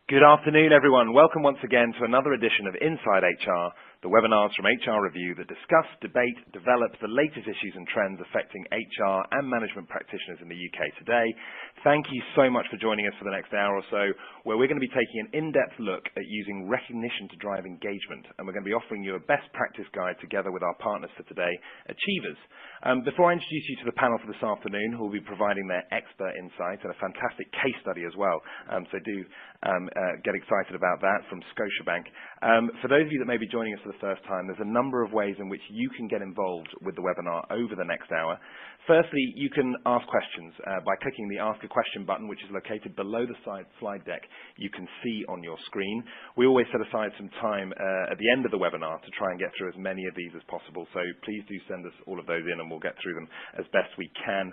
Good afternoon, everyone. Welcome once again to another edition of Inside HR, the webinars from HR Review that discuss, debate, develop the latest issues and trends affecting HR and management practitioners in the UK today. Thank you so much for joining us for the next hour or so, where we're going to be taking an in-depth look at using recognition to drive engagement, and we're going to be offering you a best practice guide together with our partners for today, Achievers. Before I introduce you to the panel for this afternoon, who will be providing their expert insights and a fantastic case study as well, so do get excited about that from Scotiabank. For those of you that may be joining us for the first time, there's a number of ways in which you can get involved with the webinar over the next hour. Firstly, you can ask questions by clicking the Ask a Question button, which is located below the slide deck you can see on your screen. We always set aside some time at the end of the webinar to try and get through as many of these as possible, so please do send us all of those in and we'll get through them as best we can.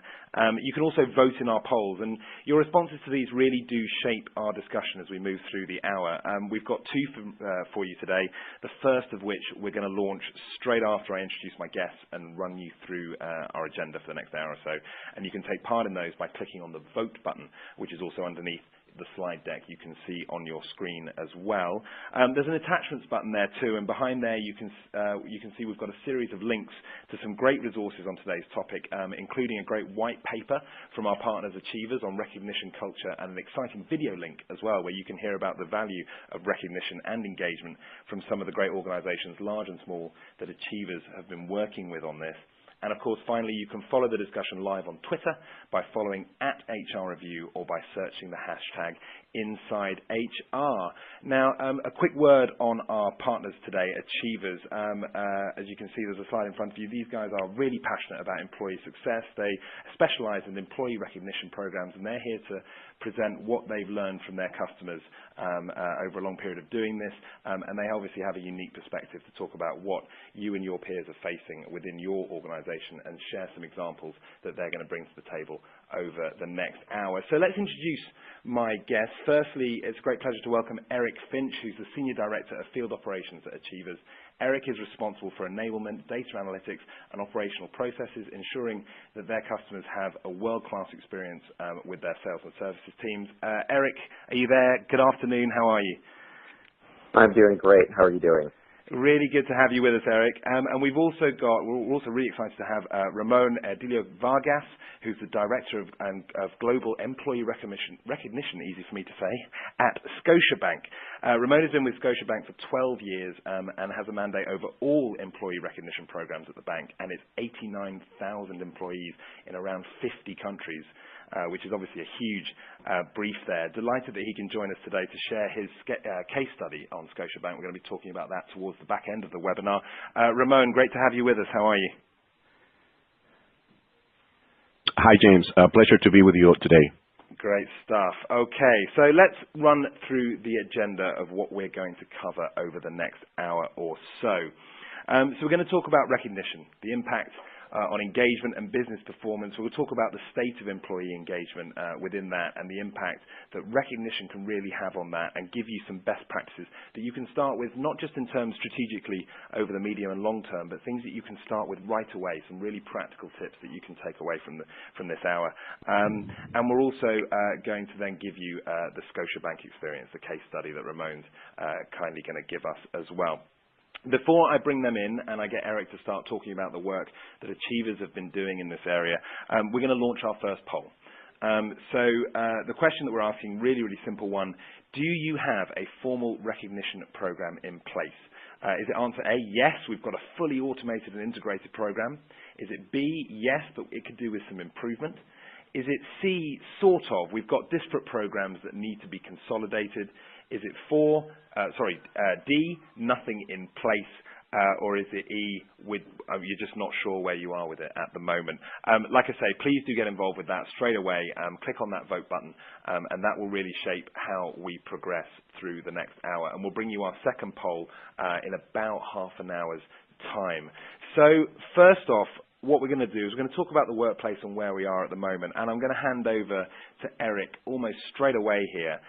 You can also vote in our polls, and your responses to these really do shape our discussion as we move through the hour. We've got two for you today, the first of which we're going to launch straight after I introduce my guests and run you through our agenda for the next hour or so. And you can take part in those by clicking on the vote button, which is also underneath the slide deck you can see on your screen as well. There's an attachments button there too, and behind there you can see we've got a series of links to some great resources on today's topic, including a great white paper from our partners Achievers on recognition culture, and an exciting video link as well where you can hear about the value of recognition and engagement from some of the great organisations, large and small, that Achievers have been working with on this. And of course, finally, you can follow the discussion live on Twitter by following @HRReview or by searching the hashtag InsideHR. Now, a quick word on our partners today, Achievers. As you can see, there's a slide in front of you. These guys are really passionate about employee success. They specialise in employee recognition programs, and they're here to present what they've learned from their customers over a long period of doing this, and they obviously have a unique perspective to talk about what you and your peers are facing within your organisation and share some examples that they're going to bring to the table over the next hour. So let's introduce my guests. Firstly, it's a great pleasure to welcome Eric Finch, who's the Senior Director of Field Operations at Achievers. Eric is responsible for enablement, data analytics and operational processes, ensuring that their customers have a world-class experience with their sales and services teams. Eric, are you there? Good afternoon. How are you? I'm doing great. How are you doing? Really good to have you with us, Eric. And we're also really excited to have Ramon Erdilio Vargas, who's the Director of Global Employee Recognition, easy for me to say, at Scotiabank. Ramon has been with Scotiabank for 12 years and has a mandate over all employee recognition programs at the bank, and it's 89,000 employees in around 50 countries. Which is obviously a huge brief there. Delighted that he can join us today to share his case study on Scotiabank. We're going to be talking about that towards the back end of the webinar. Ramon, great to have you with us. How are you? Hi, James. Pleasure to be with you today. Great stuff. Okay, so let's run through the agenda of what we're going to cover over the next hour or so. So we're going to talk about recognition, the impact on engagement and business performance. We'll talk about the state of employee engagement within that and the impact that recognition can really have on that, and give you some best practices that you can start with, not just in terms strategically over the medium and long term, but things that you can start with right away, some really practical tips that you can take away from this hour. And we're also going to then give you the Scotiabank experience, the case study that Ramon's kindly going to give us as well. Before I bring them in and I get Eric to start talking about the work that Achievers have been doing in this area, we're going to launch our first poll. So the question that we're asking, really simple one: do you have a formal recognition program in place? Is it answer A, yes, we've got a fully automated and integrated program? Is it B, yes, but it could do with some improvement? Is it C, sort of, we've got disparate programs that need to be consolidated? Is it D, nothing in place? Or is it E, you're just not sure where you are with it at the moment? Like I say, please do get involved with that straight away. Click on that vote button, and that will really shape how we progress through the next hour. And we'll bring you our second poll in about half an hour's time. So first off, what we're going to do is we're going to talk about the workplace and where we are at the moment. And I'm going to hand over to Eric almost straight away here.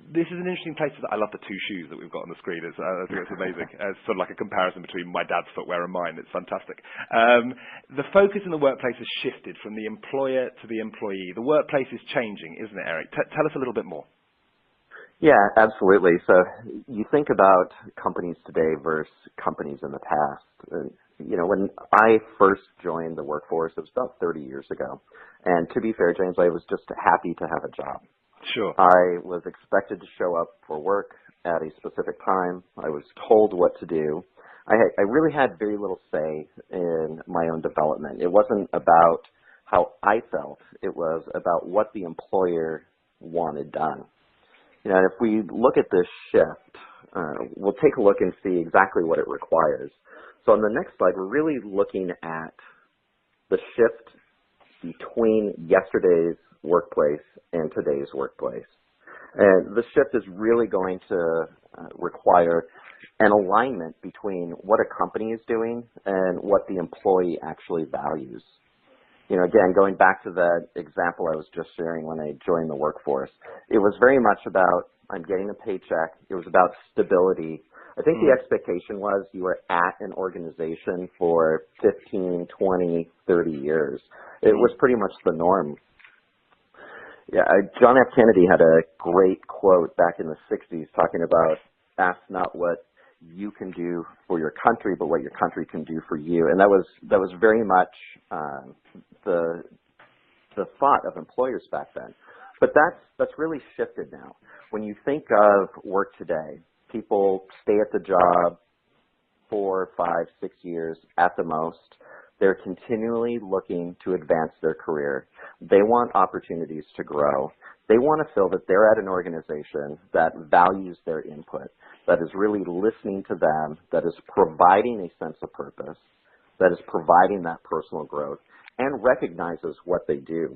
This is an interesting place. I love the two shoes that we've got on the screen. I think it's amazing. It's sort of like a comparison between my dad's footwear and mine. It's fantastic. The focus in the workplace has shifted from the employer to the employee. The workplace is changing, isn't it, Eric? Tell us a little bit more. Yeah, absolutely. So you think about companies today versus companies in the past. When I first joined the workforce, it was about 30 years ago. And to be fair, James, I was just happy to have a job. Sure. I was expected to show up for work at a specific time. I was told what to do. I really had very little say in my own development. It wasn't about how I felt. It was about what the employer wanted done. If we look at this shift, we'll take a look and see exactly what it requires. So on the next slide, we're really looking at the shift between yesterday's workplace and today's workplace. And the shift is really going to require an alignment between what a company is doing and what the employee actually values. Again, going back to that example I was just sharing when I joined the workforce, it was very much about I'm getting a paycheck. It was about stability. I think the expectation was you were at an organization for 15, 20, 30 years. It was pretty much the norm. Yeah, John F. Kennedy had a great quote back in the 60s talking about ask not what you can do for your country, but what your country can do for you. And that was very much the thought of employers back then. But that's really shifted now. When you think of work today, people stay at the job 4, 5, 6 years at the most. They're continually looking to advance their career. They want opportunities to grow. They want to feel that they're at an organization that values their input, that is really listening to them, that is providing a sense of purpose, that is providing that personal growth, and recognizes what they do.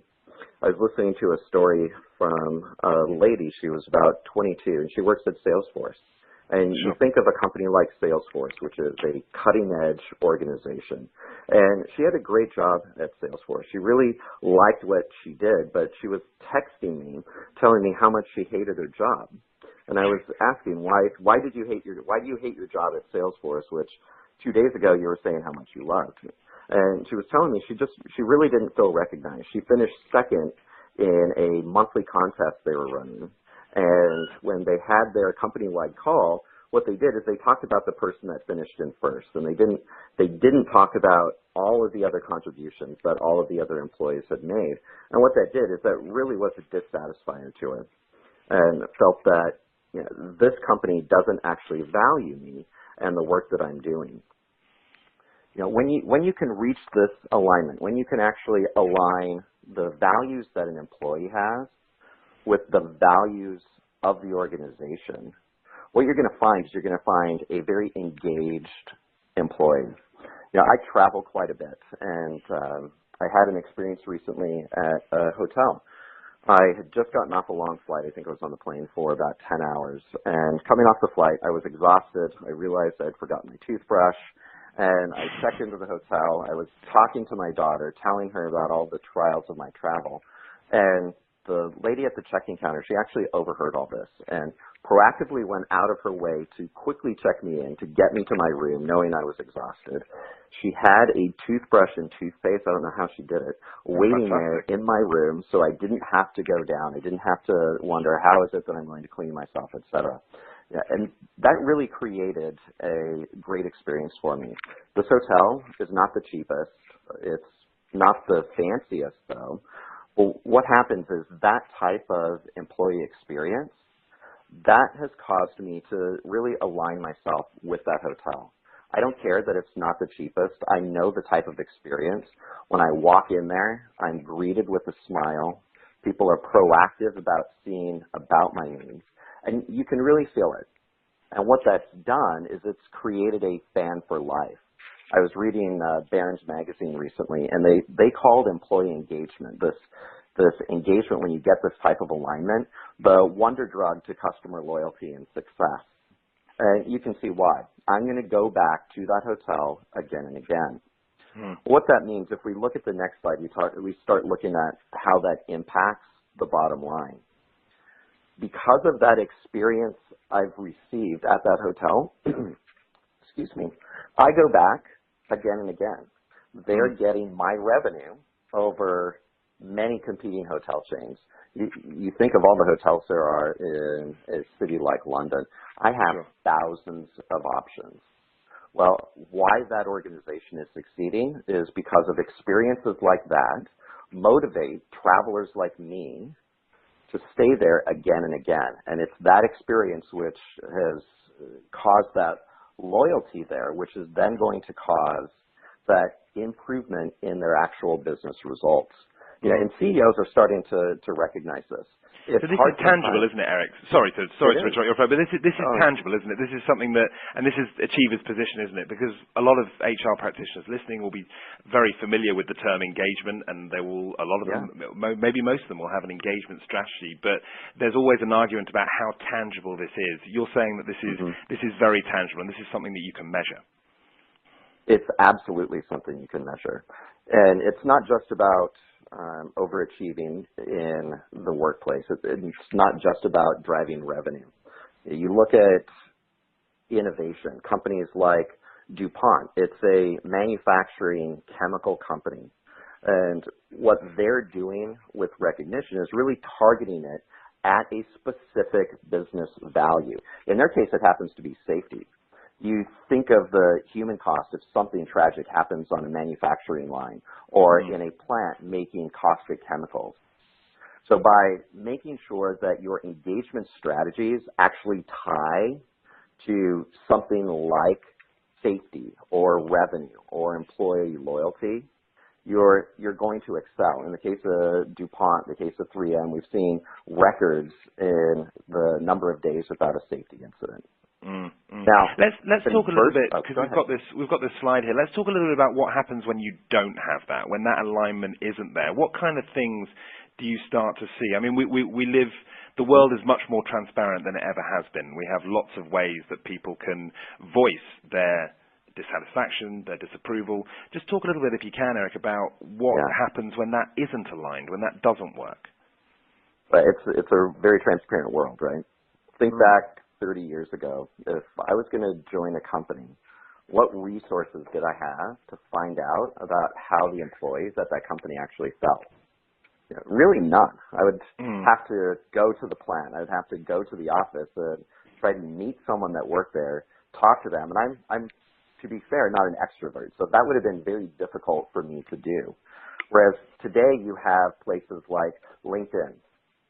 I was listening to a story from a lady. She was about 22, and she works at Salesforce. And you think of a company like Salesforce, which is a cutting-edge organization. And she had a great job at Salesforce. She really liked what she did, but she was texting me, telling me how much she hated her job. And I was asking, why do you hate your job at Salesforce, which 2 days ago you were saying how much you loved? And she was telling me she really didn't feel recognized. She finished second in a monthly contest they were running. And when they had their company-wide call, what they did is they talked about the person that finished in first, and they didn't talk about all of the other contributions that all of the other employees had made. And what that did is that really was a dissatisfier to her, and felt that this company doesn't actually value me and the work that I'm doing. When you can reach this alignment, when you can actually align the values that an employee has with the values of the organization, what you're going to find is you're going to find a very engaged employee. I travel quite a bit, and I had an experience recently at a hotel. I had just gotten off a long flight. I think I was on the plane for about 10 hours. And coming off the flight, I was exhausted. I realized I had forgotten my toothbrush. And I checked into the hotel. I was talking to my daughter, telling her about all the trials of my travel. And the lady at the check-in counter, she actually overheard all this and proactively went out of her way to quickly check me in, to get me to my room, knowing I was exhausted. She had a toothbrush and toothpaste, I don't know how she did it, waiting there in my room, so I didn't have to go down. I didn't have to wonder, how is it that I'm going to clean myself, etc. Yeah, and that really created a great experience for me. This hotel is not the cheapest. It's not the fanciest, though. Well, what happens is that type of employee experience, that has caused me to really align myself with that hotel. I don't care that it's not the cheapest. I know the type of experience. When I walk in there, I'm greeted with a smile. People are proactive about seeing about my needs. And you can really feel it. And what that's done is it's created a fan for life. I was reading Barron's magazine recently, and they called employee engagement, this engagement when you get this type of alignment, the wonder drug to customer loyalty and success. And you can see why. I'm going to go back to that hotel again and again. What that means, if we look at the next slide, we start looking at how that impacts the bottom line. Because of that experience I've received at that hotel, excuse me, I go back again and again. They're getting my revenue over many competing hotel chains. You think of all the hotels there are in a city like London. I have Sure. thousands of options. Well, why that organization is succeeding is because of experiences like that motivate travelers like me to stay there again and again. And it's that experience which has caused that loyalty there, which is then going to cause that improvement in their actual business results. Yeah, and CEOs are starting to recognize this. It's So this hard is tangible, sometimes. isn't it, Eric? Sorry to interrupt your flow, but this is Oh, tangible, isn't it? This is something that, and this is Achiever's position, isn't it? Because a lot of HR practitioners listening will be very familiar with the term engagement, and they will, a lot of yeah. them, maybe most of them will have an engagement strategy, but there's always an argument about how tangible this is. You're saying that this is very tangible, and this is something that you can measure. It's absolutely something you can measure. And it's not just about overachieving in the workplace. It's not just about driving revenue. You look at innovation. Companies like DuPont, it's a manufacturing chemical company. And what they're doing with recognition is really targeting it at a specific business value. In their case, it happens to be safety. You think of the human cost if something tragic happens on a manufacturing line or in a plant making caustic chemicals. So by making sure that your engagement strategies actually tie to something like safety or revenue or employee loyalty, you're going to excel. In the case of DuPont, the case of 3M, we've seen records in the number of days without a safety incident. Now, let's talk a little bit, because we've got this slide here. Let's talk a little bit about what happens when you don't have that, when that alignment isn't there. What kind of things do you start to see? I mean, we live, the world is much more transparent than it ever has been. We have lots of ways that people can voice their dissatisfaction, their disapproval. Just talk a little bit, if you can, Eric, about what happens when that isn't aligned, when that doesn't work. But it's a very transparent world, right? Think back 30 years ago, if I was going to join a company, what resources did I have to find out about how the employees at that company actually felt? You know, really none. I would have to go to the plant. I would have to go to the office and try to meet someone that worked there, talk to them. And I'm, to be fair, not an extrovert, so that would have been very difficult for me to do. Whereas today you have places like LinkedIn.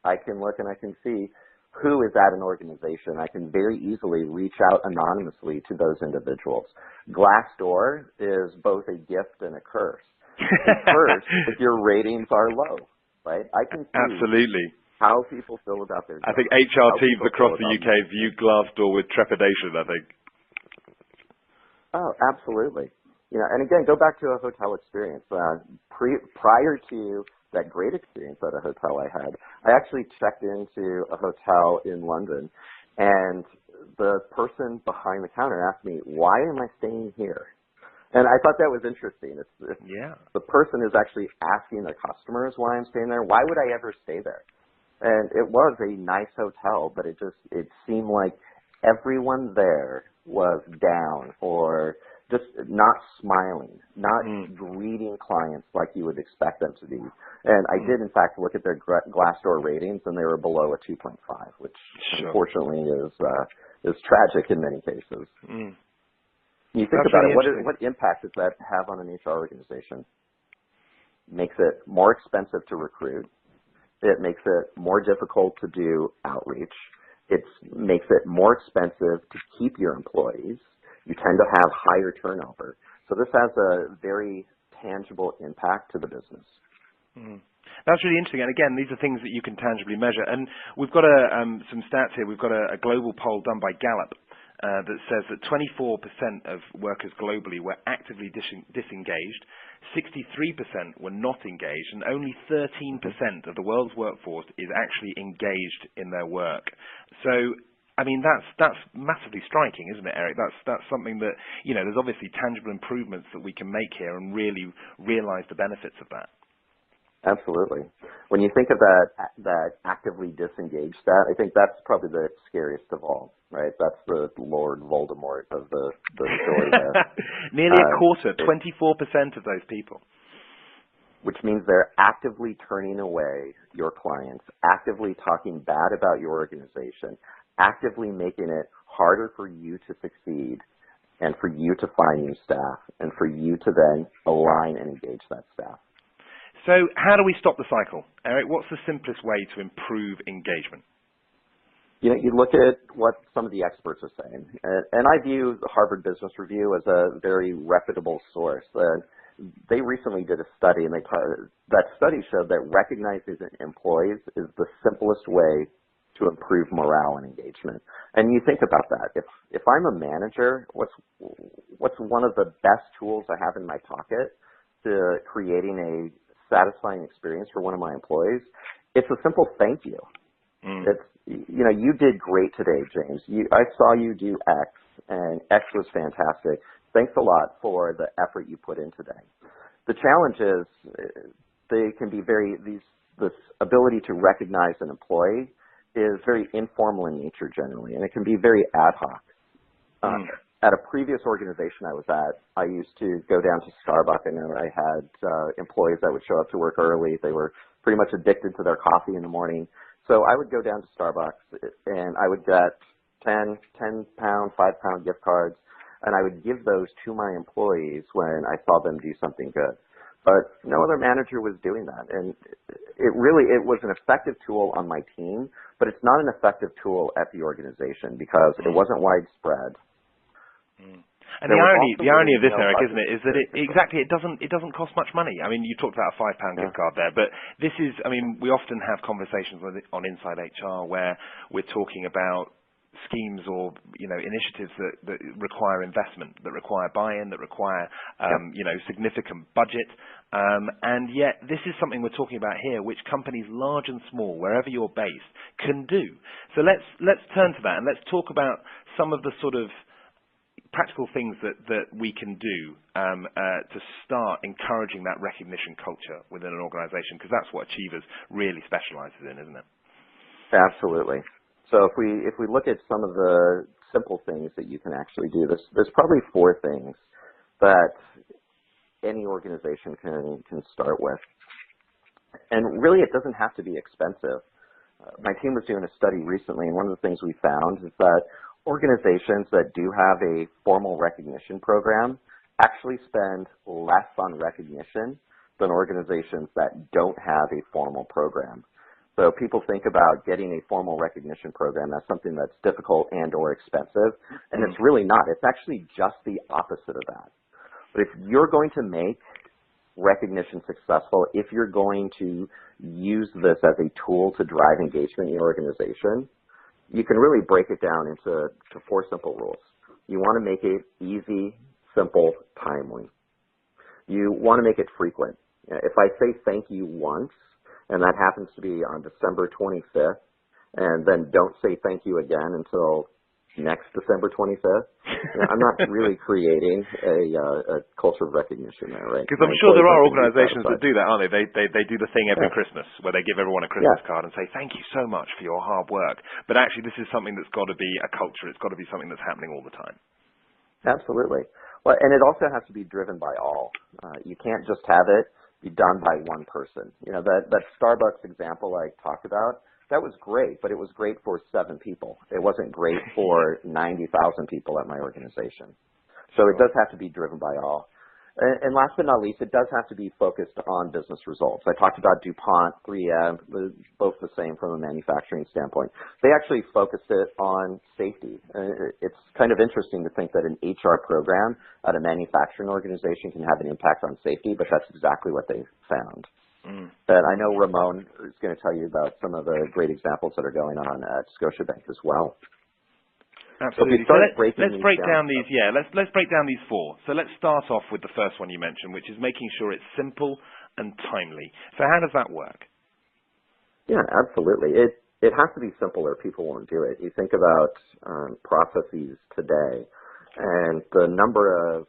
I can look and I can see who is at an organization. I can very easily reach out anonymously to those individuals. Glassdoor is both a gift and a curse. A curse if your ratings are low, right? I can see how people feel about their jobs. I think HR teams across the UK view Glassdoor with trepidation, I think. Oh, absolutely. You know, and again, go back to a hotel experience. Prior to that great experience at a hotel I had, I actually checked into a hotel in London, and the person behind the counter asked me, "Why am I staying here?" And I thought that was interesting. The person is actually asking the customers why I'm staying there. Why would I ever stay there? And it was a nice hotel, but it seemed like everyone there was down or just not smiling, not greeting clients like you would expect them to be. And I did, in fact, look at their Glassdoor ratings, and they were below a 2.5, which unfortunately is tragic in many cases. You think about it, what impact does that have on an HR organization? Makes it more expensive to recruit. It makes it more difficult to do outreach. It makes it more expensive to keep your employees. You tend to have higher turnover. So this has a very tangible impact to the business. That's really interesting. And again, these are things that you can tangibly measure. And we've got some stats here. We've got a global poll done by Gallup that says that 24% of workers globally were actively disengaged, 63% were not engaged, and only 13% of the world's workforce is actually engaged in their work. So, I mean, that's massively striking, isn't it, Eric? That's something that, you know, there's obviously tangible improvements that we can make here and really realize the benefits of that. Absolutely. When you think of that actively disengaged stat, I think that's probably the scariest of all, right? That's the Lord Voldemort of the story there. Nearly a quarter, 24% of those people. which means they're actively turning away your clients, actively talking bad about your organization, actively making it harder for you to succeed and for you to find new staff and for you to then align and engage that staff. So how do we stop the cycle? Eric, what's the simplest way to improve engagement? You look at what some of the experts are saying, and I view the Harvard Business Review as a very reputable source. They recently did a study, and that study showed that recognizing employees is the simplest way to improve morale and engagement. And you think about that. If I'm a manager, what's one of the best tools I have in my pocket to creating a satisfying experience for one of my employees? It's a simple thank you. It's, you did great today, James. I saw you do X, and X was fantastic. Thanks a lot for the effort you put in today. The challenge is they can be this ability to recognize an employee is very informal in nature generally, and it can be very ad hoc. At a previous organization I was at, I used to go down to Starbucks, and I had employees that would show up to work early. They were pretty much addicted to their coffee in the morning. So I would go down to Starbucks, and I would get 10-pound, 5-pound gift cards, and I would give those to my employees when I saw them do something good. But no other manager was doing that. And it was an effective tool on my team, but it's not an effective tool at the organization because it wasn't widespread. And the irony of this, Eric, isn't it, is that it doesn't cost much money. I mean, you talked about a £5 gift card there, but this is, we often have conversations on InsideHR where we're talking about schemes or initiatives that require investment, that require buy-in, that require significant budget, and yet this is something we're talking about here, which companies large and small, wherever you're based, can do. So let's turn to that and let's talk about some of the sort of practical things that we can do to start encouraging that recognition culture within an organization, because that's what Achievers really specializes in, isn't it? Absolutely. So if we look at some of the simple things that you can actually do, there's probably 4 things that any organization can start with. And really, it doesn't have to be expensive. My team was doing a study recently, and one of the things we found is that organizations that do have a formal recognition program actually spend less on recognition than organizations that don't have a formal program. So people think about getting a formal recognition program as something that's difficult and or expensive, and it's really not. It's actually just the opposite of that. But if you're going to make recognition successful, if you're going to use this as a tool to drive engagement in your organization, you can really break it down into 4 simple rules. You want to make it easy, simple, timely. You want to make it frequent. If I say thank you once, and that happens to be on December 25th, and then don't say thank you again until next December 25th, I'm not really creating a culture of recognition there, right? Because I'm sure there are organizations that do that, aren't they? They do the thing every Christmas where they give everyone a Christmas card and say, thank you so much for your hard work. But actually, this is something that's got to be a culture. It's got to be something that's happening all the time. Absolutely. Well, and it also has to be driven by all. You can't just have it be done by one person. That Starbucks example I talked about, that was great, but it was great for 7 people. It wasn't great for 90,000 people at my organization. So it does have to be driven by all. And last but not least, it does have to be focused on business results. I talked about DuPont, 3M, both the same from a manufacturing standpoint. They actually focused it on safety. It's kind of interesting to think that an HR program at a manufacturing organization can have an impact on safety, but that's exactly what they found. And I know Ramon is going to tell you about some of the great examples that are going on at Scotiabank as well. Absolutely. So let's break down these. Let's break down these 4. So let's start off with the first one you mentioned, which is making sure it's simple and timely. So how does that work? Yeah, absolutely. It has to be simple or people won't do it. You think about processes today, and the number of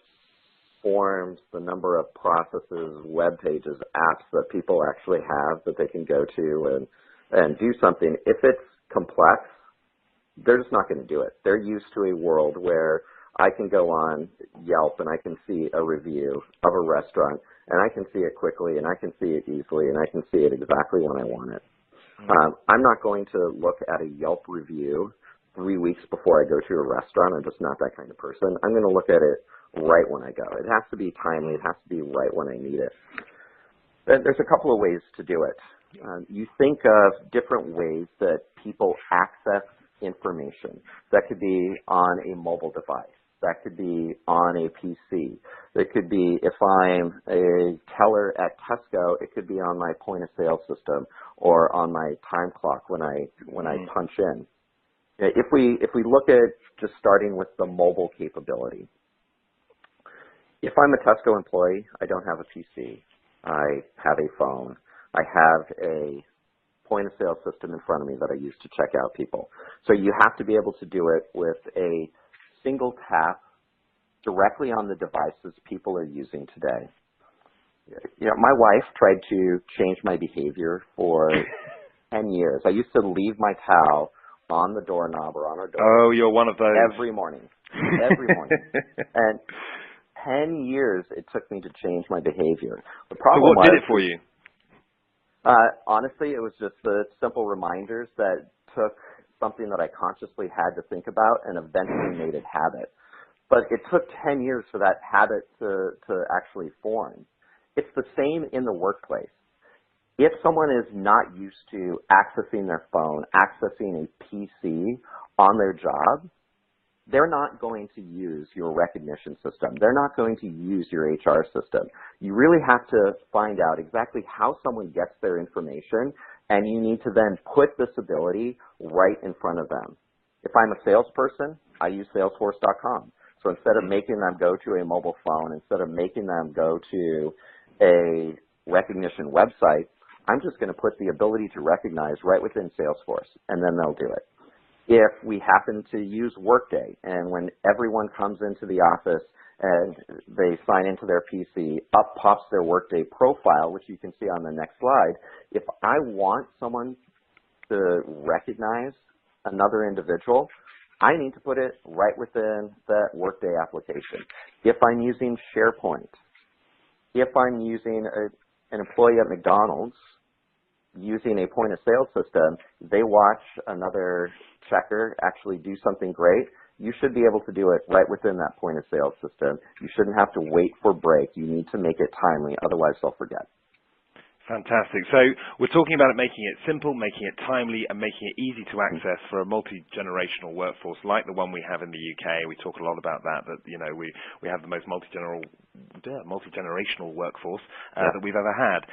forms, the number of processes, web pages, apps that people actually have that they can go to and do something. If it's complex, they're just not going to do it. They're used to a world where I can go on Yelp and I can see a review of a restaurant and I can see it quickly, and I can see it easily, and I can see it exactly when I want it. I'm not going to look at a Yelp review 3 weeks before I go to a restaurant. I'm just not that kind of person. I'm going to look at it right when I go. It has to be timely. It has to be right when I need it. There's a couple of ways to do it. You think of different ways that people access information. That could be on a mobile device. That could be on a PC. That could be, if I'm a teller at Tesco, it could be on my point of sale system or on my time clock when I punch in. If we look at just starting with the mobile capability, if I'm a Tesco employee, I don't have a PC. I have a phone. I have a point of sale system in front of me that I use to check out people. So you have to be able to do it with a single tap directly on the devices people are using today. You know, my wife tried to change my behavior for 10 years. I used to leave my towel on the doorknob or on our door. Oh, you're one of those. Every morning. Every morning. And 10 years it took me to change my behavior. The problem so what did it for you? Honestly, it was just the simple reminders that took something that I consciously had to think about and eventually made it habit. But it took 10 years for that habit to actually form. It's the same in the workplace. If someone is not used to accessing their phone, accessing a PC on their job, they're not going to use your recognition system. They're not going to use your HR system. You really have to find out exactly how someone gets their information, and you need to then put this ability right in front of them. If I'm a salesperson, I use Salesforce.com. So instead of making them go to a mobile phone, instead of making them go to a recognition website, I'm just going to put the ability to recognize right within Salesforce, and then they'll do it. If we happen to use Workday, and when everyone comes into the office and they sign into their PC, up pops their Workday profile, which you can see on the next slide. If I want someone to recognize another individual, I need to put it right within that Workday application. If I'm using SharePoint, if I'm using an employee at McDonald's using a point of sale system, they watch another checker actually do something great, you should be able to do it right within that point of sale system. You shouldn't have to wait for break. You need to make it timely, otherwise they'll forget. Fantastic. So we're talking about it making it simple, making it timely, and making it easy to access for a multi-generational workforce like the one we have in the UK. We talk a lot about that you know, we have the most multi-generational workforce that we've ever had.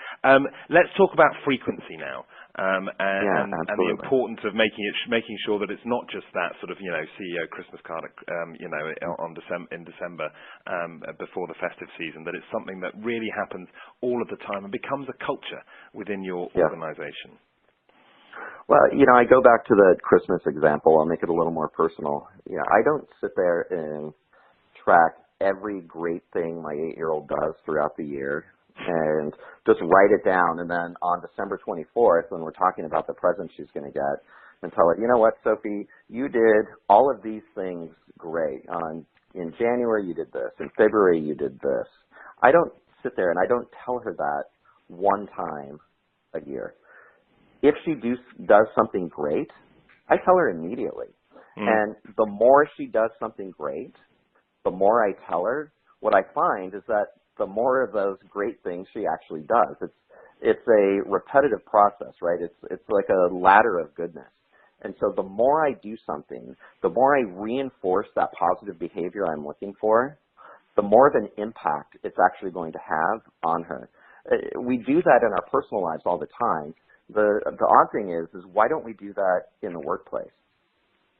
Let's talk about frequency now. And the importance of making sure that it's not just that sort of, you know, CEO Christmas card, you know, in December before the festive season, that it's something that really happens all of the time and becomes a culture within your organization. Well, you know, I go back to the Christmas example. I'll make it a little more personal. You know, I don't sit there and track every great thing my 8-year-old does throughout the year and just write it down, and then on December 24th, when we're talking about the present she's going to get, and tell her, you know what, Sophie, you did all of these things great. In January you did this. In February you did this. I don't sit there and I don't tell her that one time a year. If she does something great, I tell her immediately. And the more she does something great, the more I tell her, what I find is that the more of those great things she actually does. It's a repetitive process, right? It's like a ladder of goodness. And so the more I do something, the more I reinforce that positive behavior I'm looking for, the more of an impact it's actually going to have on her. We do that in our personal lives all the time. The odd thing is why don't we do that in the workplace?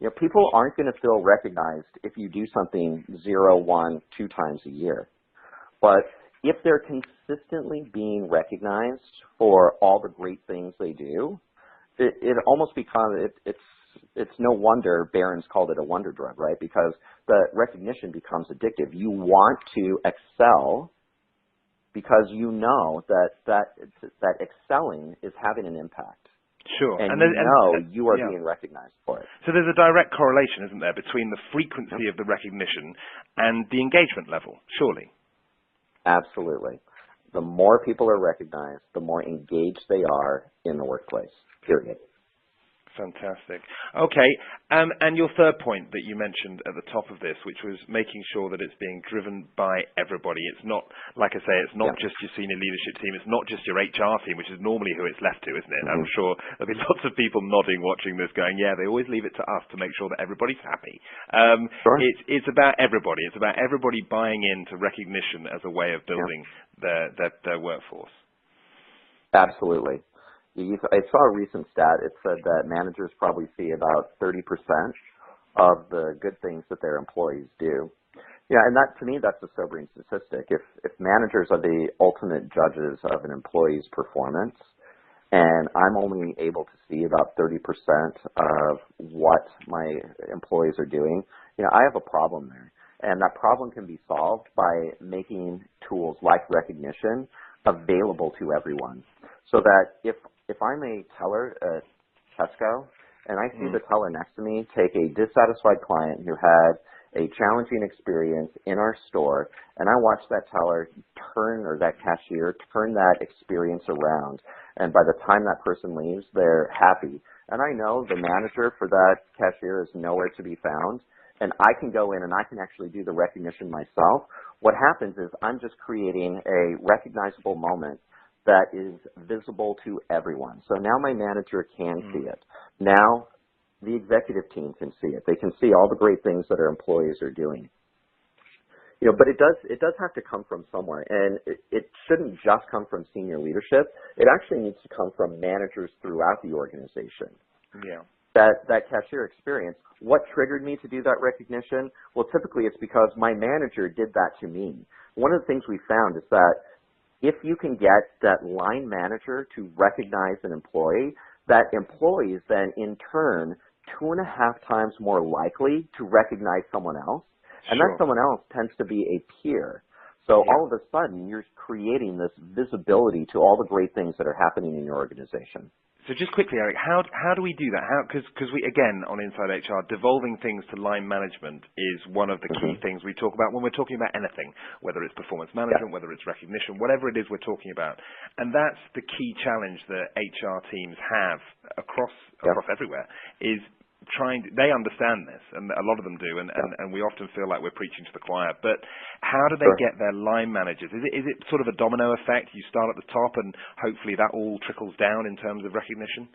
You know, people aren't going to feel recognized if you do something 0, 1, 2 times a year. But if they're consistently being recognized for all the great things they do, it almost becomes, it's no wonder Barron's called it a wonder drug, right? Because the recognition becomes addictive. You want to excel because you know that excelling is having an impact. Sure. And you are being recognized for it. So there's a direct correlation, isn't there, between the frequency of the recognition and the engagement level, surely? Absolutely. the more people are recognized, the more engaged they are in the workplace, period. Fantastic. Okay, and your third point that you mentioned at the top of this, which was making sure that it's being driven by everybody. It's not, like I say, it's not just your senior leadership team. It's not just your HR team, which is normally who it's left to, isn't it? I'm sure there'll be lots of people nodding, watching this, going, yeah, they always leave it to us to make sure that everybody's happy. Sure. It's about everybody. It's about everybody buying into recognition as a way of building their workforce. Absolutely. I saw a recent stat. It said that managers probably see about 30% of the good things that their employees do. Yeah, and that, to me, that's a sobering statistic. If managers are the ultimate judges of an employee's performance, and I'm only able to see about 30% of what my employees are doing, I have a problem there. And that problem can be solved by making tools like recognition available to everyone, so that if I'm a teller at Tesco and I see the teller next to me take a dissatisfied client who had a challenging experience in our store, and I watch that teller or that cashier turn that experience around, and by the time that person leaves, they're happy. And I know the manager for that cashier is nowhere to be found, and I can go in and I can actually do the recognition myself. What happens is I'm just creating a recognizable moment that is visible to everyone. So now my manager can see it. Now the executive team can see it. They can see all the great things that our employees are doing. But it does have to come from somewhere, and it shouldn't just come from senior leadership. It actually needs to come from managers throughout the organization. Yeah. That cashier experience, what triggered me to do that recognition? Well, typically it's because my manager did that to me. One of the things we found is that if you can get that line manager to recognize an employee, that employee is then in turn 2.5 times more likely to recognize someone else. And that someone else tends to be a peer. So all of a sudden, you're creating this visibility to all the great things that are happening in your organization. So just quickly, Eric, how do we do that? Because we, again, on InsideHR, devolving things to line management is one of the key things we talk about when we're talking about anything, whether it's performance management, whether it's recognition, whatever it is we're talking about. And that's the key challenge that HR teams have across everywhere, is they understand this, and a lot of them do, and we often feel like we're preaching to the choir, but how do they get their line managers? Is it sort of a domino effect? You start at the top and hopefully that all trickles down in terms of recognition?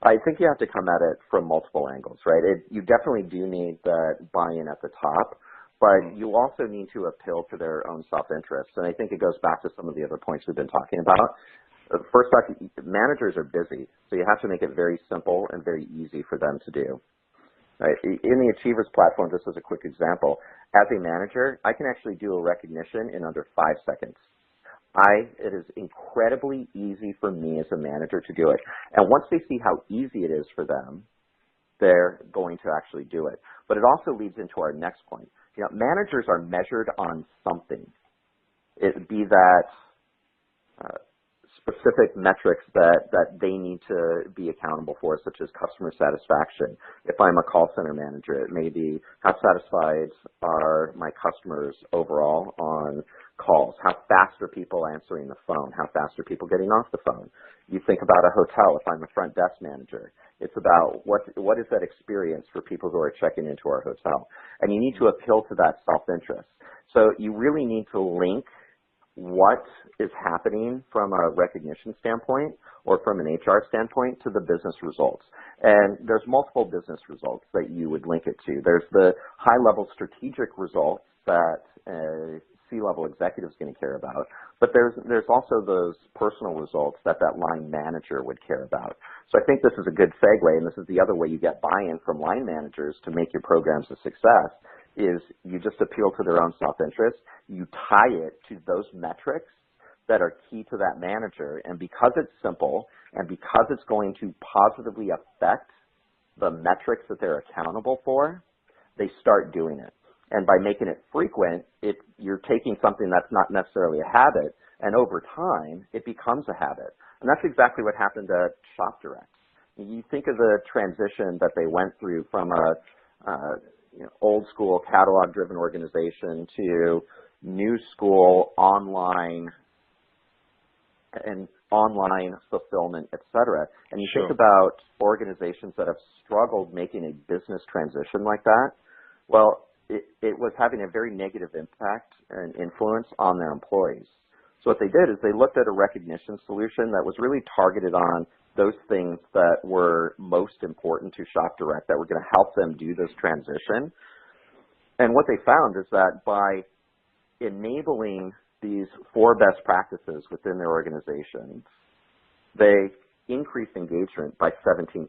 I think you have to come at it from multiple angles, right? You definitely do need that buy-in at the top, but you also need to appeal to their own self-interest, and I think it goes back to some of the other points we've been talking about. First off, managers are busy, so you have to make it very simple and very easy for them to do. Right? In the Achievers platform, just as a quick example, as a manager, I can actually do a recognition in under 5 seconds. It is incredibly easy for me as a manager to do it. And once they see how easy it is for them, they're going to actually do it. But it also leads into our next point. Managers are measured on something. It be that specific metrics that they need to be accountable for, such as customer satisfaction. If I'm a call center manager, it may be how satisfied are my customers overall on calls? How fast are people answering the phone? How fast are people getting off the phone? You think about a hotel. If I'm a front desk manager, it's about what is that experience for people who are checking into our hotel? And you need to appeal to that self-interest. So you really need to link what is happening from a recognition standpoint or from an HR standpoint to the business results. And there's multiple business results that you would link it to. There's the high-level strategic results that a C-level executive is going to care about, but there's also those personal results that line manager would care about. So I think this is a good segue, and this is the other way you get buy-in from line managers to make your programs a success, is you just appeal to their own self-interest. You tie it to those metrics that are key to that manager, and because it's simple and because it's going to positively affect the metrics that they're accountable for, they start doing it. And by making it frequent, you're taking something that's not necessarily a habit, and over time, it becomes a habit. And that's exactly what happened at ShopDirect. You think of the transition that they went through from a old school catalog driven organization to new school online and online fulfillment, et cetera. And you Sure. think about organizations that have struggled making a business transition like that, well, it was having a very negative impact and influence on their employees. So what they did is they looked at a recognition solution that was really targeted on those things that were most important to Shop Direct, that were going to help them do this transition. And what they found is that by enabling these 4 best practices within their organizations, they increased engagement by 17%.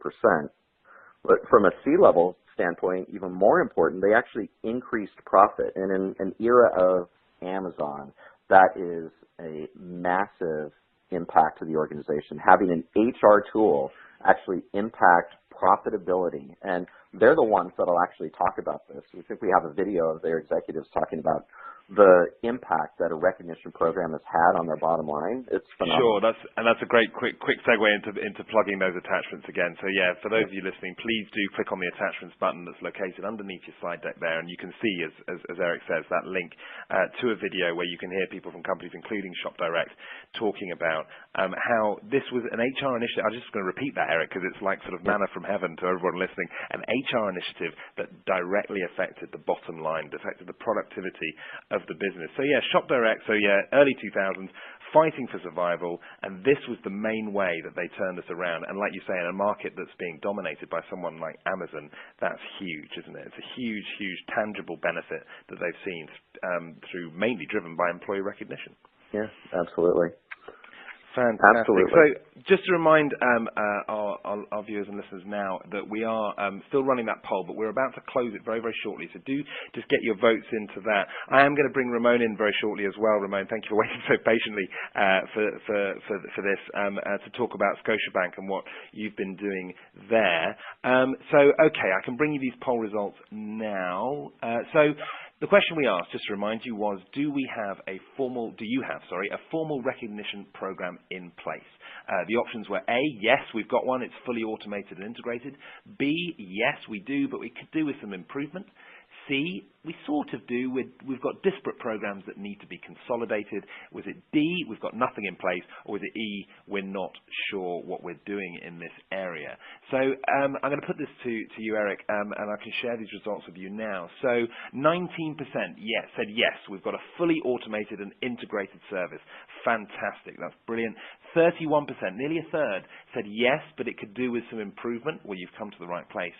But from a C-level standpoint, even more important, they actually increased profit. And in an era of Amazon, that is a massive impact to the organization. Having an HR tool actually impact profitability. And they're the ones that'll actually talk about this. We think we have a video of their executives talking about the impact that a recognition program has had on their bottom line. It's phenomenal. Sure, that's a great quick segue into plugging those attachments again. So yeah, for those of you listening, please do click on the attachments button that's located underneath your slide deck there, and you can see, as Eric says, that link to a video where you can hear people from companies, including Shop Direct, talking about how this was an HR initiative. I'm just going to repeat that, Eric, because it's like sort of manna from heaven to everyone listening. An HR initiative that directly affected the bottom line, affected the productivity of the business. So yeah, Shop Direct, so yeah, early 2000s, fighting for survival, and this was the main way that they turned this around. And like you say, in a market that's being dominated by someone like Amazon, that's huge, isn't it? It's a huge, huge tangible benefit that they've seen through, mainly driven by employee recognition. Yeah, absolutely. Fantastic. Absolutely. So just to remind our viewers and listeners now that we are still running that poll, but we're about to close it very, very shortly. So do just get your votes into that. I am going to bring Ramon in very shortly as well. Ramon, thank you for waiting so patiently for this to talk about Scotiabank and what you've been doing there. Okay, I can bring you these poll results now. The question we asked, just to remind you, was do you have a formal recognition program in place? The options were A, yes, we've got one, it's fully automated and integrated. B, yes, we do, but we could do with some improvement. C, we sort of do. We've got disparate programs that need to be consolidated. Was it D, we've got nothing in place, or was it E, we're not sure what we're doing in this area? So I'm going to put this to you, Eric, and I can share these results with you now. So 19% said yes, we've got a fully automated and integrated service. Fantastic, that's brilliant. 31%, nearly a third, said yes, but it could do with some improvement. Well, you've come to the right place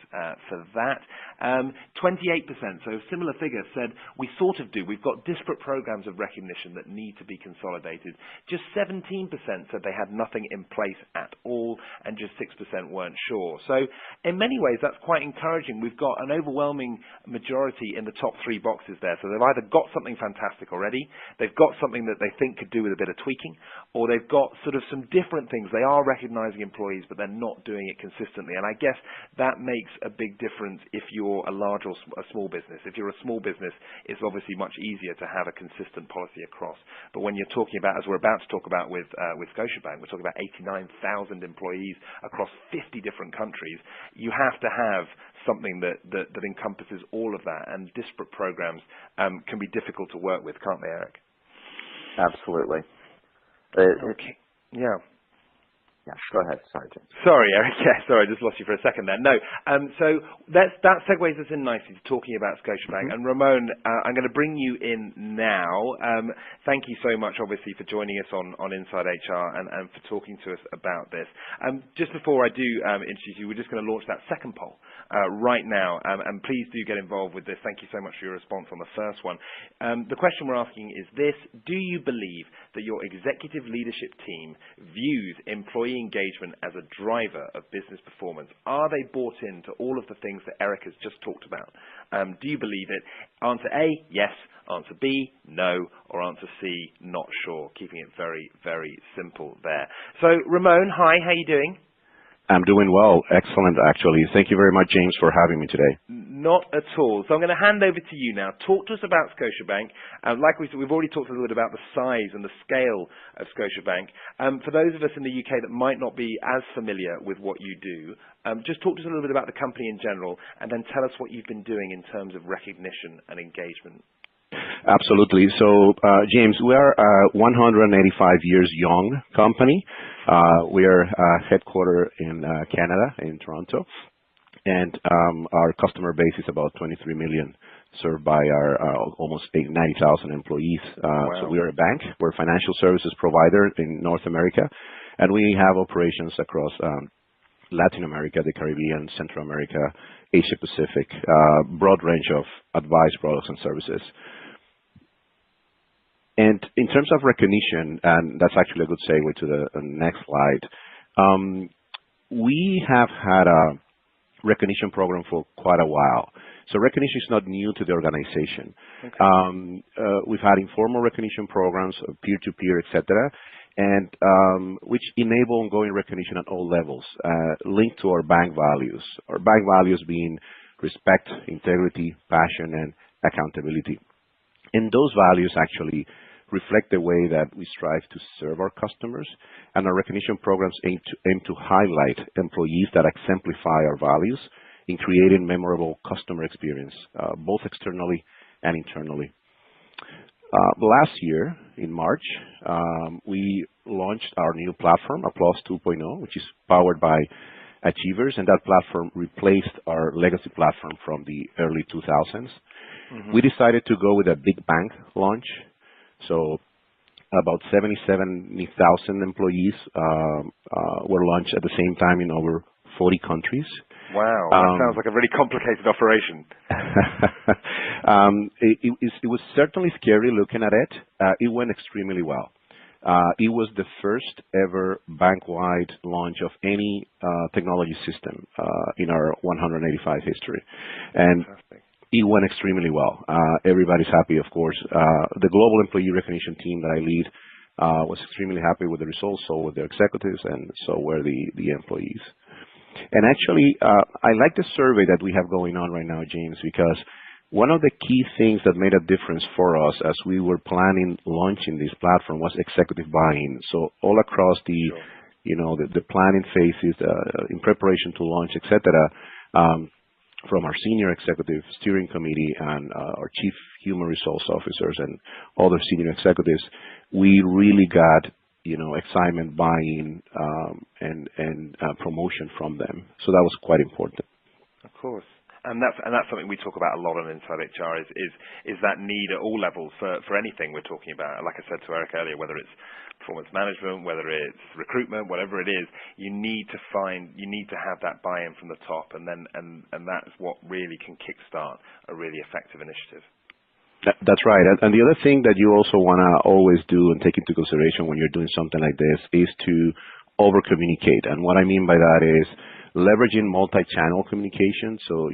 for that. 28%, so a similar figure, said we sort of do. We've got disparate programs of recognition that need to be consolidated. Just 17% said they had nothing in place at all, and just 6% weren't sure. So in many ways, that's quite encouraging. We've got an overwhelming majority in the top 3 boxes there. So they've either got something fantastic already, they've got something that they think could do with a bit of tweaking, or they've got sort of some different things. They are recognizing employees, but they're not doing it consistently. And I guess that makes a big difference if you're a large or a small business. If you're a small business, it's obviously much easier to have a consistent policy across. But when you're talking about, as we're about to talk about with Scotiabank, we're talking about 89,000 employees across 50 different countries. You have to have something that encompasses all of that. And disparate programs can be difficult to work with, can't they, Eric? Absolutely. Okay. Yeah. Yeah, go ahead. Sorry, James. Sorry, Eric. Yeah, sorry, I just lost you for a second there. No, so that segues us in nicely to talking about Scotiabank. And Ramon, I'm going to bring you in now. Thank you so much, obviously, for joining us on InsideHR and for talking to us about this. Just before I do introduce you, we're just going to launch that second poll right now. And please do get involved with this. Thank you so much for your response on the first one. The question we're asking is this: do you believe that your executive leadership team views employee engagement as a driver of business performance? Are they bought into all of the things that Eric has just talked about? Do you believe it? Answer A, yes. Answer B, no. Or answer C, not sure. Keeping it very, very simple there. So, Ramon, hi, how you doing? I'm doing well. Excellent, actually. Thank you very much, James, for having me today. Not at all. So I'm going to hand over to you now. Talk to us about Scotiabank. Like we said, we've already talked a little bit about the size and the scale of Scotiabank. For those of us in the UK that might not be as familiar with what you do, just talk to us a little bit about the company in general, and then tell us what you've been doing in terms of recognition and engagement. Absolutely. So, James, we are a 185 years young company. We are headquartered in Canada, in Toronto, and our customer base is about 23 million, served by our almost 90,000 employees. Wow. So we are a bank. We're a financial services provider in North America, and we have operations across Latin America, the Caribbean, Central America, Asia Pacific, broad range of advice, products, and services. And in terms of recognition, and that's actually a good segue to the next slide, we have had a recognition program for quite a while. So recognition is not new to the organization. Okay. We've had informal recognition programs, peer-to-peer, et cetera, and which enable ongoing recognition at all levels, linked to our bank values. Our bank values being respect, integrity, passion, and accountability. And those values actually reflect the way that we strive to serve our customers, and our recognition programs aim to highlight employees that exemplify our values in creating memorable customer experience, both externally and internally. Last year, in March, we launched our new platform, Applause 2.0, which is powered by Achievers, and that platform replaced our legacy platform from the early 2000s. Mm-hmm. We decided to go with a big bang launch. So about 70,000 employees were launched at the same time in over 40 countries. Wow, that sounds like a really complicated operation. It was certainly scary looking at it. It went extremely well. It was the first ever bank-wide launch of any technology system in our 185 history. And fantastic. It went extremely well. Everybody's happy, of course. The global employee recognition team that I lead was extremely happy with the results, so were the executives, and so were the employees. And actually, I like the survey that we have going on right now, James, because one of the key things that made a difference for us as we were planning launching this platform was executive buy-in. So all across the, sure, the planning phases, in preparation to launch, et cetera, from our senior executive steering committee and our chief human resource officers and other senior executives, we really got excitement, buy-in, and promotion from them. So that was quite important. Of course. And that's something we talk about a lot on InsideHR is that need at all levels for anything we're talking about. Like I said to Eric earlier, whether it's performance management, whether it's recruitment, whatever it is, you need to have that buy-in from the top, and that's what really can kickstart a really effective initiative. That's right. And the other thing that you also want to always do and take into consideration when you're doing something like this is to over-communicate. And what I mean by that is leveraging multi-channel communication. So,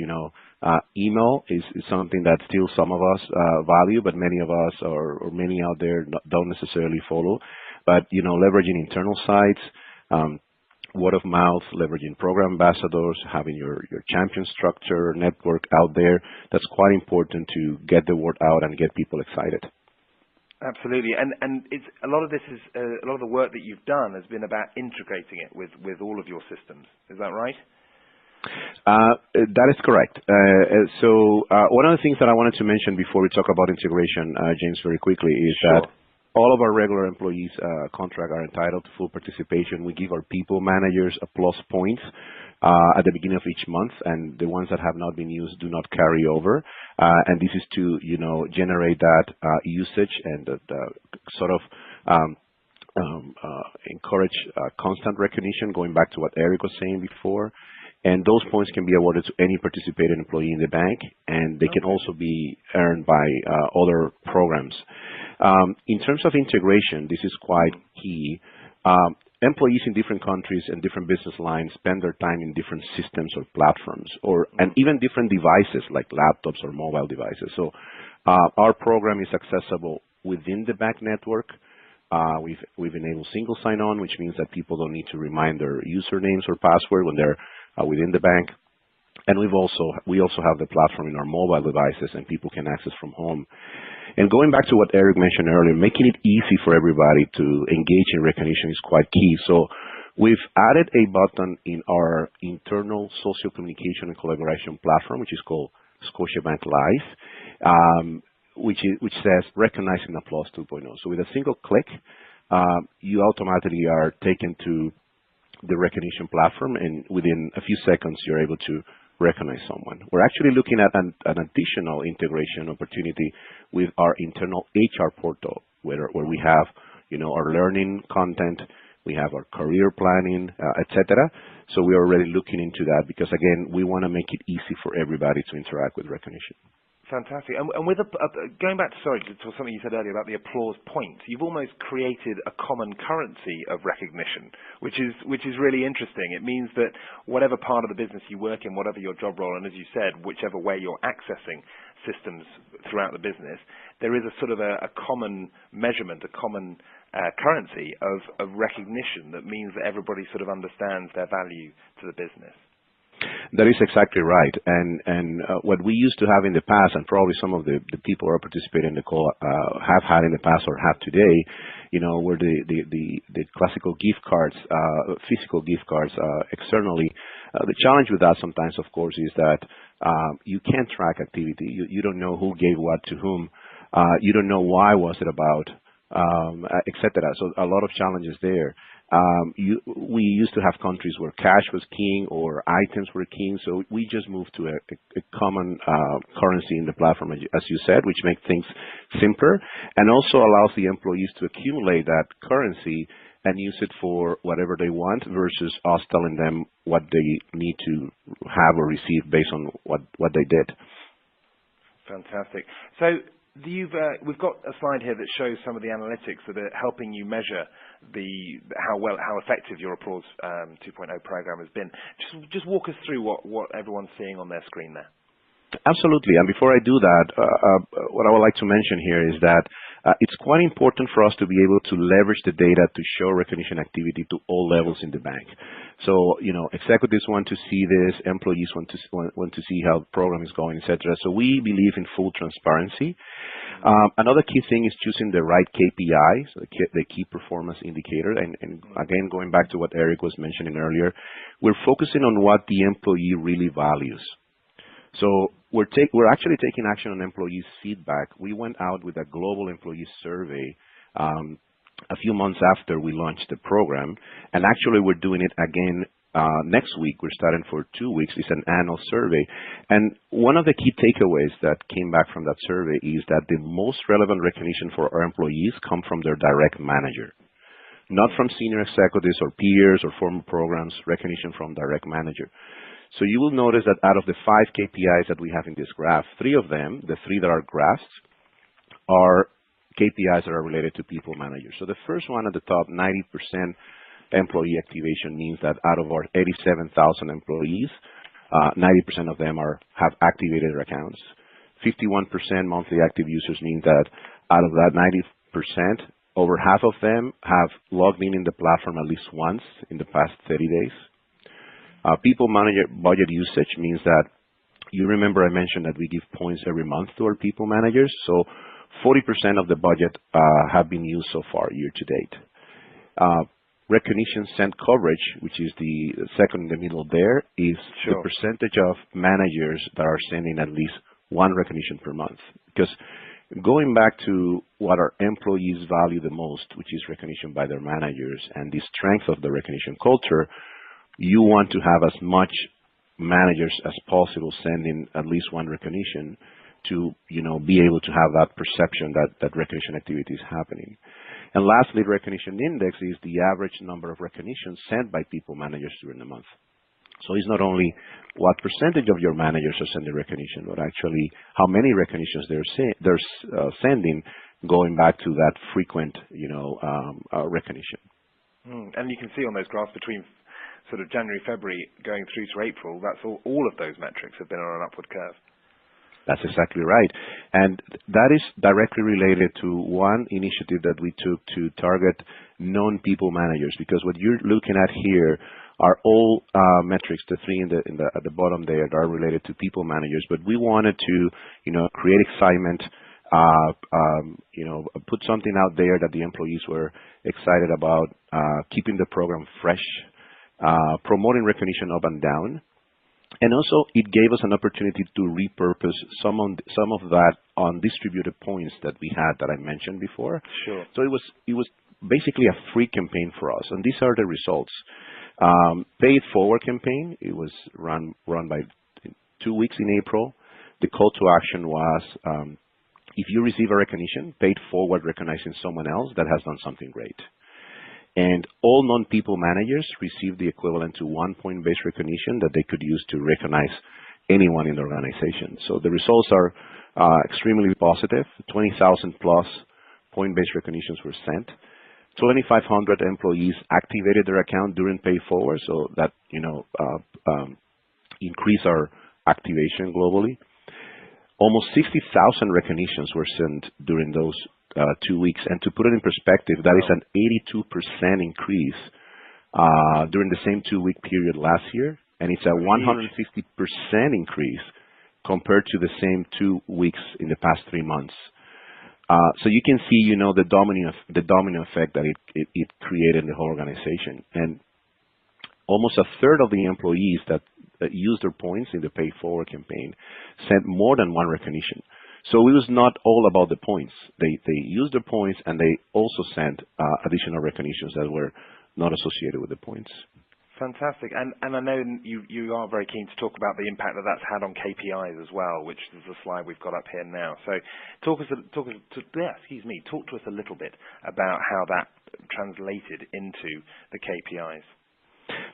email is something that still some of us value, but many of us or many out there don't necessarily follow. But, leveraging internal sites, word of mouth, leveraging program ambassadors, having your champion structure, network out there, that's quite important to get the word out and get people excited. Absolutely, and it's a lot of the work that you've done has been about integrating it with all of your systems. Is that right? That is correct. So one of the things that I wanted to mention before we talk about integration, James, very quickly, is sure, that all of our regular employees contract are entitled to full participation. We give our people managers Applause points at the beginning of each month, and the ones that have not been used do not carry over. And this is to, generate that usage and sort of encourage constant recognition, going back to what Eric was saying before. And those points can be awarded to any participating employee in the bank, and they can also be earned by other programs. In terms of integration, this is quite key. Employees in different countries and different business lines spend their time in different systems or platforms, and even different devices like laptops or mobile devices. So our program is accessible within the bank network. We've enabled single sign-on, which means that people don't need to remind their usernames or password when they're within the bank. And we also have the platform in our mobile devices, and people can access from home. And going back to what Eric mentioned earlier, making it easy for everybody to engage in recognition is quite key. So we've added a button in our internal social communication and collaboration platform, which is called Scotiabank Live. which says recognizing applause 2.0. So with a single click, you automatically are taken to the recognition platform, and within a few seconds, you're able to recognize someone. We're actually looking at an additional integration opportunity with our internal HR portal, where we have, our learning content, we have our career planning, etc. So we're already looking into that because, again, we want to make it easy for everybody to interact with recognition. Fantastic. And with going back to something you said earlier about the applause point, you've almost created a common currency of recognition, which is really interesting. It means that whatever part of the business you work in, whatever your job role, and as you said, whichever way you're accessing systems throughout the business, there is a sort of a common measurement, a common currency of recognition that means that everybody sort of understands their value to the business. That is exactly right. And what we used to have in the past, and probably some of the people who are participating in the call have had in the past or have today, were the classical gift cards, physical gift cards externally. The challenge with that sometimes, of course, is that you can't track activity. You don't know who gave what to whom. You don't know why was it about, etc. So a lot of challenges there. We used to have countries where cash was king or items were king, so we just moved to a common currency in the platform, as you said, which makes things simpler and also allows the employees to accumulate that currency and use it for whatever they want versus us telling them what they need to have or receive based on what they did. Fantastic. So we've got a slide here that shows some of the analytics that are helping you measure how effective your Applause 2.0 program has been. Just walk us through what everyone's seeing on their screen there. Absolutely. And before I do that, what I would like to mention here is that it's quite important for us to be able to leverage the data to show recognition activity to all levels in the bank. So, executives want to see this, employees want to see how the program is going, etc. So we believe in full transparency. Another key thing is choosing the right KPIs, the key performance indicator. And again, going back to what Eric was mentioning earlier, we're focusing on what the employee really values. So we're actually taking action on employees' feedback. We went out with a global employee survey a few months after we launched the program, and actually we're doing it again next week. We're starting for 2 weeks. It's an annual survey, and one of the key takeaways that came back from that survey is that the most relevant recognition for our employees come from their direct manager, not from senior executives or peers or former programs. Recognition from direct manager. So you will notice that out of the 5 KPIs that we have in this graph, 3 of them, the 3 that are graphs, are KPIs that are related to people managers. So the first one at the top, 90% employee activation, means that out of our 87,000 employees, 90% of them have activated their accounts. 51% monthly active users means that out of that 90%, over half of them have logged in the platform at least once in the past 30 days. People manager budget usage means that, you remember I mentioned that we give points every month to our people managers. So 40% of the budget have been used so far year to date. Recognition sent coverage, which is the second in the middle there, is the percentage of managers that are sending at least one recognition per month. Because going back to what our employees value the most, which is recognition by their managers and the strength of the recognition culture, you want to have as much managers as possible sending at least one recognition to, be able to have that perception that recognition activity is happening. And lastly, recognition index is the average number of recognitions sent by people managers during the month. So it's not only what percentage of your managers are sending recognition, but actually how many recognitions they're sending, going back to that frequent, recognition. And you can see on those graphs between sort of January, February, going through to April, that's all of those metrics have been on an upward curve. That's exactly right. And that is directly related to one initiative that we took to target non-people managers, because what you're looking at here are all metrics, the 3 at the bottom there, that are related to people managers. But we wanted to, create excitement, put something out there that the employees were excited about, keeping the program fresh, promoting recognition up and down, And also, it gave us an opportunity to repurpose some of that on distributed points that we had that I mentioned before. Sure. So it was basically a free campaign for us, and these are the results. Pay It Forward campaign. It was run by 2 weeks in April. The call to action was, if you receive a recognition, pay it forward recognizing someone else that has done something great. And all non-people managers received the equivalent to 1 point-based recognition that they could use to recognize anyone in the organization. So the results are extremely positive. 20,000 plus point-based recognitions were sent. 2,500 employees activated their account during Pay Forward, so that increased our activation globally. Almost 60,000 recognitions were sent during those 2 weeks. And to put it in perspective, that is an 82% increase during the same 2-week period last year. And it's a 150% increase compared to the same 2 weeks in the past 3 months. So you can see, the domino effect that it created in the whole organization. And almost a third of the employees that used their points in the Pay Forward campaign sent more than one recognition. So it was not all about the points. They used their points, and they also sent additional recognitions that were not associated with the points. Fantastic. And I know you are very keen to talk about the impact that that's had on KPIs as well, which is the slide we've got up here now. So talk to us a little bit about how that translated into the KPIs.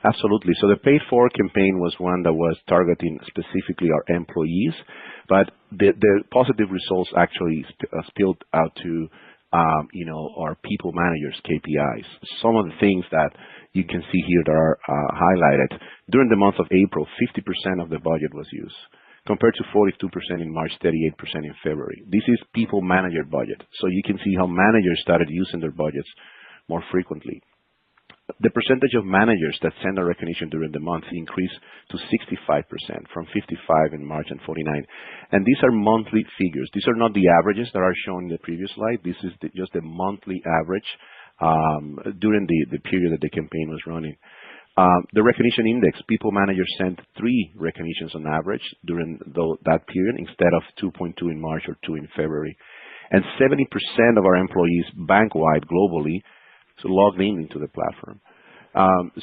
Absolutely. So the Pay Forward campaign was one that was targeting specifically our employees, but the positive results actually spilled out to our people managers' KPIs. Some of the things that you can see here that are highlighted. During the month of April, 50% of the budget was used, compared to 42% in March, 38% in February. This is people manager budget. So you can see how managers started using their budgets more frequently. The percentage of managers that send a recognition during the month increased to 65% from 55 in March and 49. And these are monthly figures. These are not the averages that are shown in the previous slide. This is just the monthly average during the period that the campaign was running. The recognition index, people managers sent 3 recognitions on average during that period instead of 2.2 in March or 2 in February. And 70% of our employees bank-wide globally logged into the platform.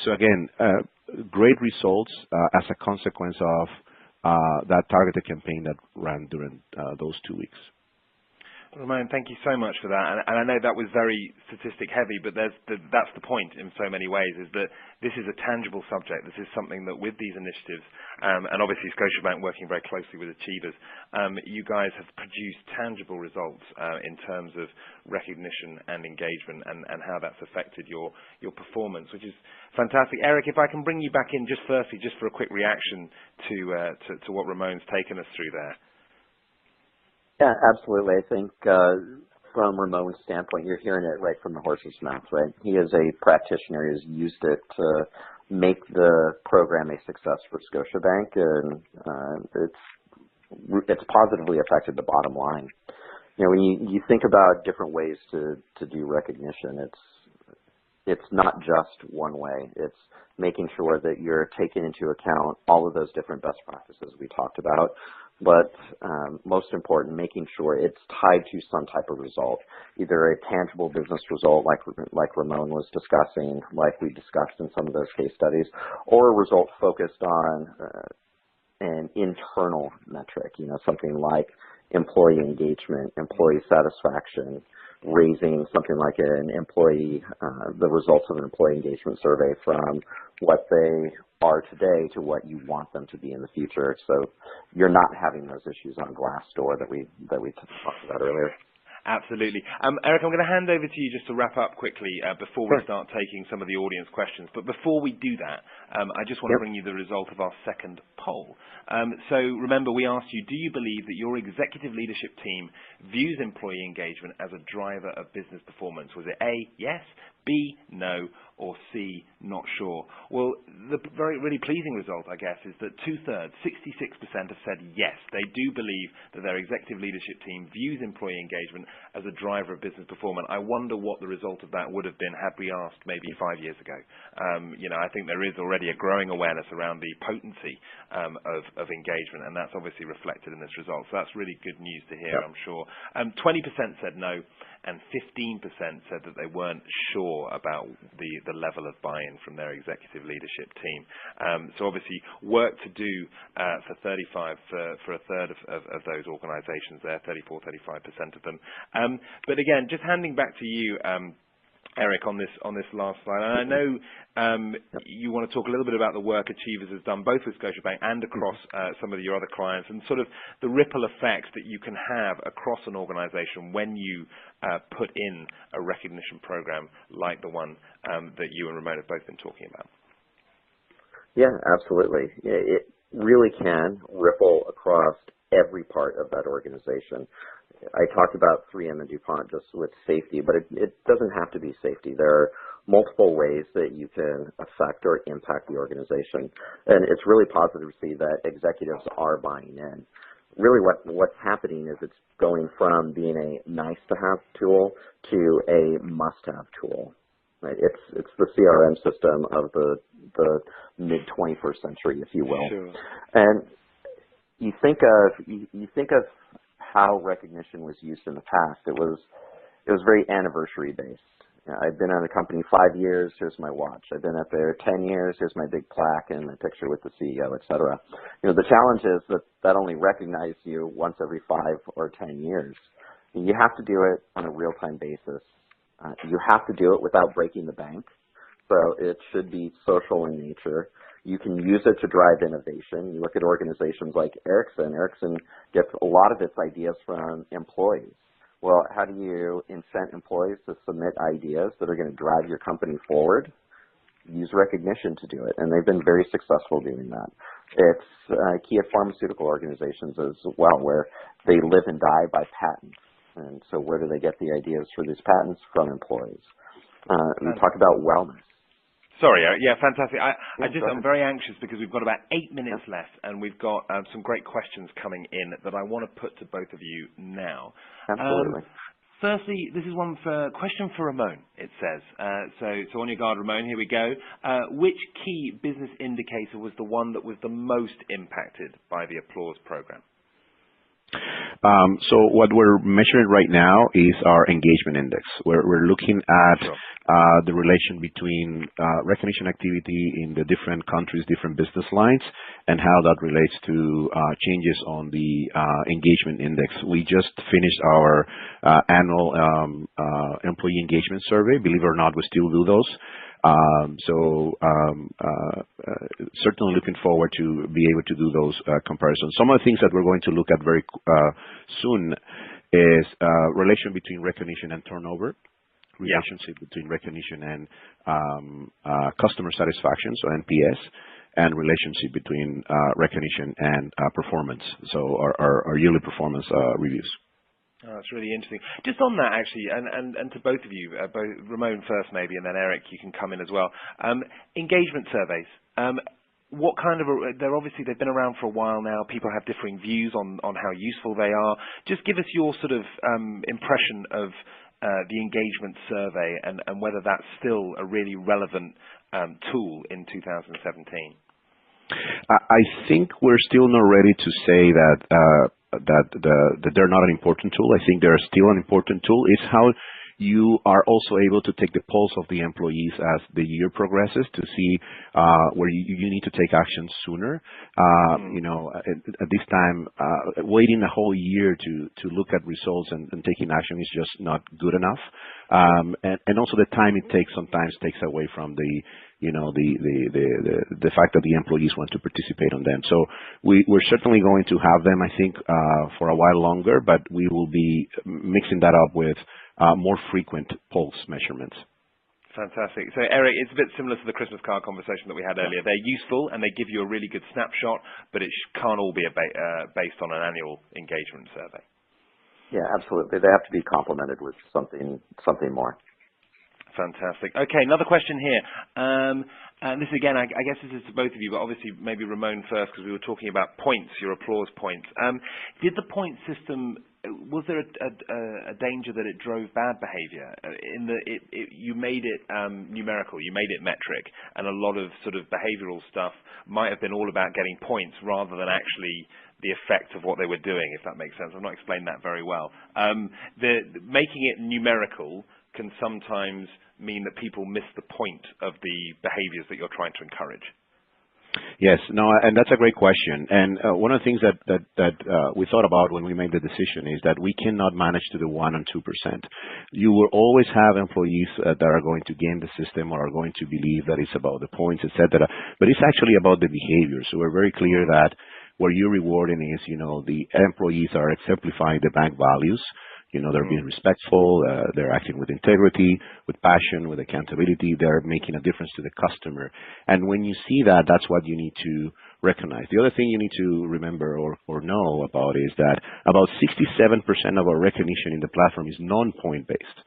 So again, great results as a consequence of that targeted campaign that ran during those 2 weeks. Ramon, thank you so much for that. And I know that was very statistic heavy, but that's the point in so many ways, is that this is a tangible subject. This is something that with these initiatives, and obviously Scotiabank working very closely with Achievers, you guys have produced tangible results in terms of recognition and engagement and how that's affected your performance, which is fantastic. Eric, if I can bring you back in just for a quick reaction to what Ramon's taken us through there. Yeah, absolutely. I think from Ramon's standpoint, you're hearing it right from the horse's mouth, right? He is a practitioner who's used it to make the program a success for Scotiabank, and it's positively affected the bottom line. When you think about different ways to do recognition, it's not just one way. It's making sure that you're taking into account all of those different best practices we talked about, but most important, making sure it's tied to some type of result, either a tangible business result like Ramon was discussing, like we discussed in some of those case studies, or a result focused on an internal metric, something like employee engagement, employee satisfaction, raising something like the results of an employee engagement survey from what they are today to what you want them to be in the future. So you're not having those issues on Glassdoor that we talked about earlier. Absolutely. Eric, I'm going to hand over to you just to wrap up quickly before we start taking some of the audience questions. But before we do that, I just want to bring you the result of our second poll. So remember, we asked you, do you believe that your executive leadership team views employee engagement as a driver of business performance? Was it A, yes, B, no, or C, not sure? Well, the really pleasing result, I guess, is that 2/3, 66% have said yes, they do believe that their executive leadership team views employee engagement as a driver of business performance. I wonder what the result of that would have been had we asked maybe 5 years ago. I think there is already a growing awareness around the potency of engagement, and that's obviously reflected in this result. So that's really good news to hear, I'm sure. 20% said no, and 15% said that they weren't sure about the level of buy-in from their executive leadership team. So obviously work to do for a third of those organisations there, 35% of them. But again, just handing back to you, Eric, on this last slide. And I know you want to talk a little bit about the work Achievers has done both with Scotiabank and across some of your other clients, and sort of the ripple effects that you can have across an organisation when you put in a recognition program like the one that you and Ramon have both been talking about. Yeah, absolutely. It really can ripple across every part of that organization. I talked about 3M and DuPont just with safety, but it doesn't have to be safety. There are multiple ways that you can affect or impact the organization. And it's really positive to see that executives are buying in. Really what's happening is it's going from being a nice-to-have tool to a must-have tool. Right? It's the CRM system of the mid-21st century, if you will. Sure. And you think of how recognition was used in the past. It was very anniversary based. I've been at a company 5 years, here's my watch. I've been at there 10 years, here's my big plaque and my picture with the CEO, et cetera. The challenge is that only recognizes you once every 5 or 10 years. You have to do it on a real-time basis. You have to do it without breaking the bank. So it should be social in nature. You can use it to drive innovation. You look at organizations like Ericsson. Ericsson gets a lot of its ideas from employees. Well, how do you incent employees to submit ideas that are going to drive your company forward? Use recognition to do it, and they've been very successful doing that. It's key at pharmaceutical organizations as well, where they live and die by patents. And so where do they get the ideas for these patents? From employees. We talk about wellness. Sorry, Eric. Yeah, fantastic. I'm very anxious because we've got about 8 minutes left, and we've got some great questions coming in that I want to put to both of you now. Absolutely. Firstly, this is question for Ramon, it says. So on your guard, Ramon, here we go. Which key business indicator was the one that was the most impacted by the Applause program? So what we're measuring right now is our engagement index. We're looking at the relation between recognition activity in the different countries, different business lines, and how that relates to changes on the engagement index. We just finished our annual employee engagement survey. Believe it or not, we still do those. Certainly looking forward to be able to do those comparisons. Some of the things that we're going to look at very soon is relation between recognition and turnover, relationship between recognition and customer satisfaction, so NPS, and relationship between recognition and performance, so our yearly performance reviews. Oh, that's really interesting. Just on that, actually, and to both of you, both Ramon first maybe, and then Eric, you can come in as well. Engagement surveys. What kind of? They've been around for a while now. People have differing views on how useful they are. Just give us your sort of impression of the engagement survey and whether that's still a really relevant tool in 2017. I think we're still not ready to say that they're not an important tool. I think they're still an important tool. It's how you are also able to take the pulse of the employees as the year progresses to see where you need to take action sooner. At this time, waiting a whole year to look at results and taking action is just not good enough. And also the time it takes sometimes takes away from the fact that the employees want to participate on them. So we're certainly going to have them, I think, for a while longer, but we will be mixing that up with more frequent pulse measurements. Fantastic. So, Eric, it's a bit similar to the Christmas card conversation that we had earlier. They're useful and they give you a really good snapshot, but it can't all be based on an annual engagement survey. Yeah, absolutely. They have to be complemented with something more. Fantastic. Okay, another question here. And this again, I guess this is to both of you, but obviously maybe Ramon first because we were talking about points, your applause points. Did the point system, was there a danger that it drove bad behavior? You made it numerical, you made it metric, and a lot of sort of behavioral stuff might have been all about getting points rather than actually the effect of what they were doing, if that makes sense. I've not explained that very well. Making it numerical can sometimes mean that people miss the point of the behaviors that you're trying to encourage. Yes, no, and that's a great question. And one of the things that we thought about when we made the decision is that we cannot manage to the 1% and 2%. You will always have employees that are going to game the system or are going to believe that it's about the points, etc. But it's actually about the behavior. So we're very clear that what you're rewarding is, the employees are exemplifying the bank values. They're being respectful, they're acting with integrity, with passion, with accountability, they're making a difference to the customer. And when you see that, that's what you need to recognize. The other thing you need to remember or know about is that about 67% of our recognition in the platform is non-point based.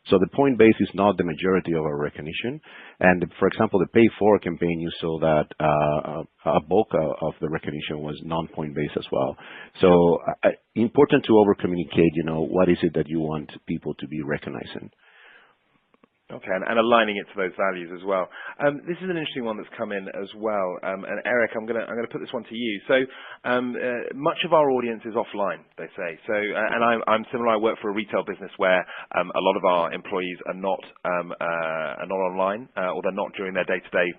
So the point base is not the majority of our recognition. And for example, the Pay For campaign, you saw that a bulk of the recognition was non-point based as well. So important to over-communicate, what is it that you want people to be recognizing. Okay, and aligning it to those values as well. This is an interesting one that's come in as well. And Eric, I'm gonna put this one to you. So much of our audience is offline, they say. So and I'm similar. I work for a retail business where a lot of our employees are not online, or they're not during their day-to-day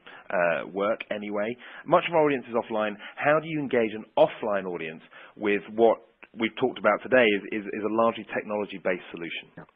work anyway. Much of our audience is offline. How do you engage an offline audience with what we've talked about today is a largely technology-based solution?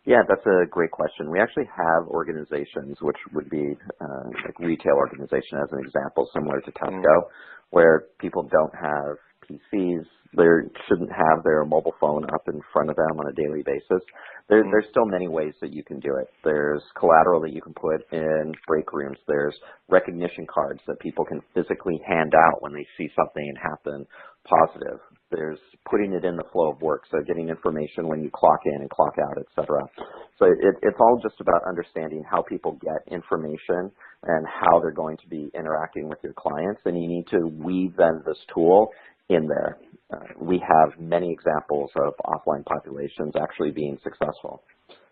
Yeah, that's a great question. We actually have organizations, which would be like retail organization as an example, similar to Tesco, where people don't have PCs. They shouldn't have their mobile phone up in front of them on a daily basis. There's still many ways that you can do it. There's collateral that you can put in break rooms. There's recognition cards that people can physically hand out when they see something happen positive. There's putting it in the flow of work, so getting information when you clock in and clock out, etc. So it's all just about understanding how people get information and how they're going to be interacting with your clients, and you need to weave then this tool in there. We have many examples of offline populations actually being successful.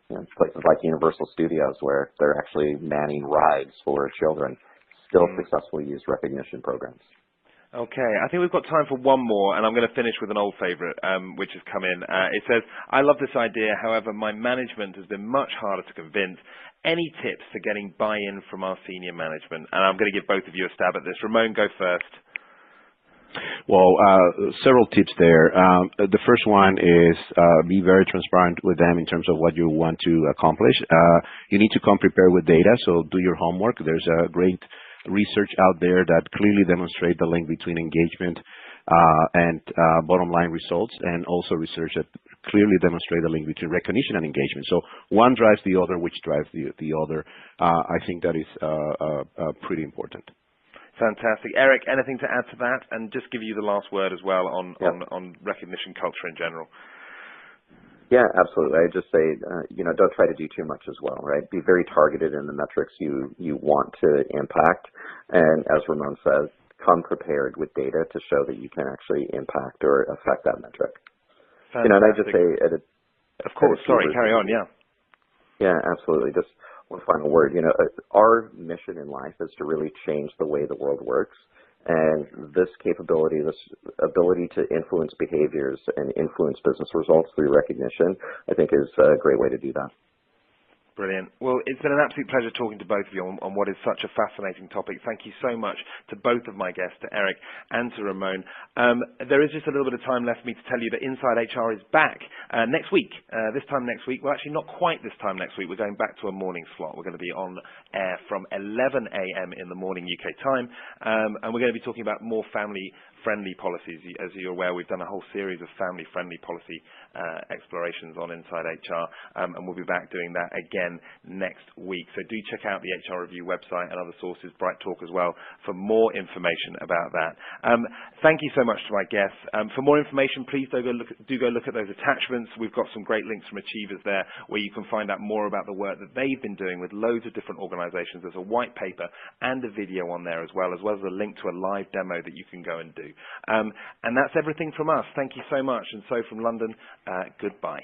Places like Universal Studios, where they're actually manning rides for children, still successfully use recognition programs. Okay, I think we've got time for one more, and I'm going to finish with an old favorite, which has come in. It says, I love this idea, however, my management has been much harder to convince. Any tips for getting buy-in from our senior management? And I'm going to give both of you a stab at this. Ramon, go first. Well, several tips there. The first one is be very transparent with them in terms of what you want to accomplish. You need to come prepared with data, so do your homework. There's a great research out there that clearly demonstrate the link between engagement and bottom line results, and also research that clearly demonstrate the link between recognition and engagement. So one drives the other, which drives the other. I think that is pretty important. Fantastic. Eric, anything to add to that? And just give you the last word as well on recognition culture in general. Yeah, absolutely. I just say, don't try to do too much as well, right? Be very targeted in the metrics you want to impact. And as Ramon says, come prepared with data to show that you can actually impact or affect that metric. Fantastic. And I just say, of course, sorry, carry on, yeah. Yeah, absolutely. Just one final word. Our mission in life is to really change the way the world works. And this capability, this ability to influence behaviors and influence business results through recognition, I think is a great way to do that. Brilliant. Well, it's been an absolute pleasure talking to both of you on what is such a fascinating topic. Thank you so much to both of my guests, to Eric and to Ramon. There is just a little bit of time left for me to tell you that InsideHR is back next week. This time next week. Well, actually, not quite this time next week. We're going back to a morning slot. We're going to be on air from 11 a.m. in the morning UK time. And we're going to be talking about more family-friendly policies. As you're aware, we've done a whole series of family-friendly policy explorations on InsideHR. And we'll be back doing that again again next week. So do check out the HR Review website and other sources, Bright Talk as well, for more information about that. Thank you so much to my guests. For more information, please do go look at those attachments. We've got some great links from Achievers there where you can find out more about the work that they've been doing with loads of different organizations. There's a white paper and a video on there as well as a link to a live demo that you can go and do. And that's everything from us. Thank you so much. And so from London, goodbye.